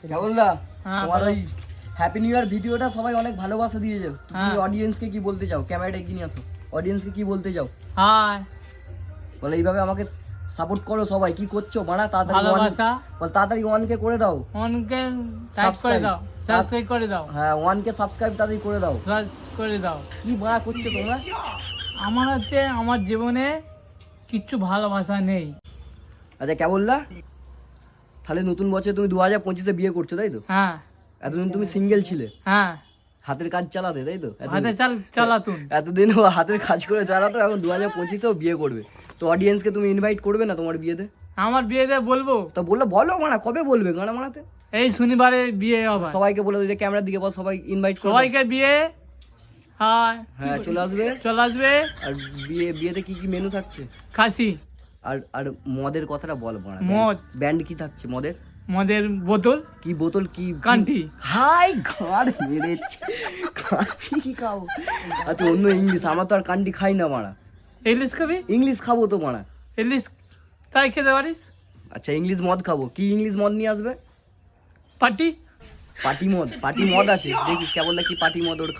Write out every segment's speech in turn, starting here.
কেমন দা তোমার ওই হ্যাপি নিউ ইয়ার ভিডিওটা সবাই অনেক ভালোবাসা দিয়েছে, তুমি অডিয়েন্সকে কি বলতে চাও? ক্যামেরাটা এগিয়ে নিয়ে আসো, অডিয়েন্সকে কি বলতে চাও? হাই বলে এইভাবে আমাকে সাপোর্ট করো সবাই, কি করছো বানা? তাড়াতাড়ি ভালোবাসা বল, তাড়াতাড়ি 1K করে দাও, 1K টাইপ করে দাও, সাবস্ক্রাইব করে দাও। হ্যাঁ 1K সাবস্ক্রাইব তাড়াতাড়ি করে দাও, করে দাও। কি বানা করছো তোমরা? আমার হচ্ছে আমার জীবনে কিচ্ছু ভালোবাসা নেই। আচ্ছা কে বললা? তাহলে নতুন বছর তুমি 2025-এ বিয়ে করছো তাই তো? হ্যাঁ এতদিন তুমি সিঙ্গেল ছিলে, হ্যাঁ হাতের কাজ চালাতে তাই তো? হাতে চালাতুন এতদিন ও হাতের কাজ করে চালাতো, এখন 2025-এও বিয়ে করবে। তো অডিয়েন্সকে তুমি ইনভাইট করবে না তোমার বিয়েতে? আমার বিয়েতে বলবো তো বললো বলো মানা, কবে বলবে গানা মানাতে? এই শনিবারে বিয়ে হবে। সবাইকে বলে দিতে, ক্যামেরার দিকে বল, সবাই ইনভাইট করবে। সবাইকে বিয়ে হাই হ্যাঁ চলে আসবে। আর বিয়েতে কি কি মেনু থাকছে? খাসি আর মদের কথাটা বল মানা। মদ ব্যান্ড কি থাকছে মদের? মদের বোতল কি বোতল? কি কান্টি হাই ঘাড় মেরেছে, কান্টি কি খাবো? আচ্ছা অন্য ইংলিশ, আমরা তো আর কান্টি খাই না মারা। ইলিশ খাবি? ইংলিশ খাবো তো মারা। ইলিশ তাই খেতে পারিস? আচ্ছা ইংলিশ মদ খাবো, কি ইংলিশ মদ নিয়ে আসবে? পার্টি পার্টি মদ আছে, দেখি কেবল কি পার্টি মদ ওর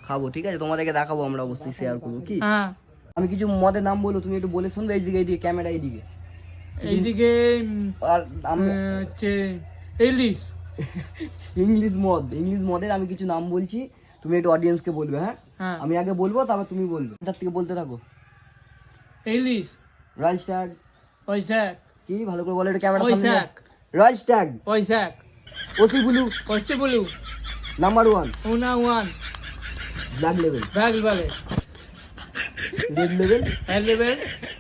খাবো, ঠিক আছে তোমাদেরকে দেখাবো, আমরা অবশ্যই শেয়ার করবো। কি হ্যাঁ আমি কিছু মদের নাম বলবো, তুমি একটু বলে শুনবে। এইদিকে ক্যামেরা এইদিকে, এইদিকে আর আমি হচ্ছে ইলিশ ইংলিশ মদের আমি কিছু নাম বলছি, তুমি একটু অডিয়েন্সকে বলবে। হ্যাঁ হ্যাঁ আমি আগে বলবো, তারপর তুমি বলবে, তার থেকে বলতে থাকো। ইলিশ রয়্যাল স্ট্যাগ। পয়সাক কি ভালো করে বলে, এটা ক্যামেরা সামনে। পয়সাক রয়্যাল স্ট্যাগ, পয়সাক ওসি ব্লু, কষ্টে বলু নাম্বার 1, উনা ওয়ান ব্ল্যাক লেভেল, ব্যাগ বলে রেড লেভেল, লেভেল